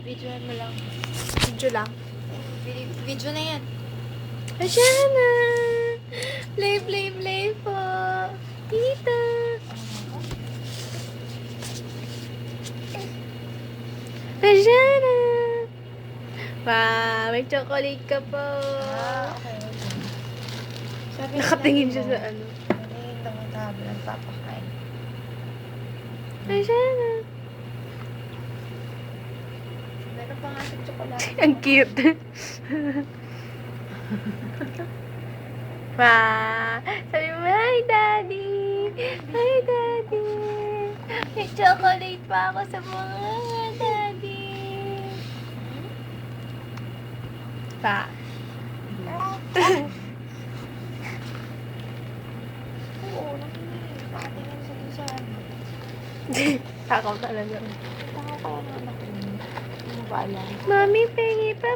Videoan mo lang. Video lang. Video na yan. Ayan na! Play po! Tita! Ayan na! Wow! May chocolate ka po! Okay. Sabi Nakatingin siya sa ano. Nakatingin lang ang tabo ng papakain. Ayan na! Meron pa nga sa tsokolate. Ang cute! Wow! Sabi mo, hi daddy! Hi daddy! May chocolate pa ako sa mga daddy! Pa! Oo, nakinig. Nakatingin siya dun sa ano. Takaw talaga. Takaw ka lang naman nakinig. Hindi mo ba alam? Mami, pengi pa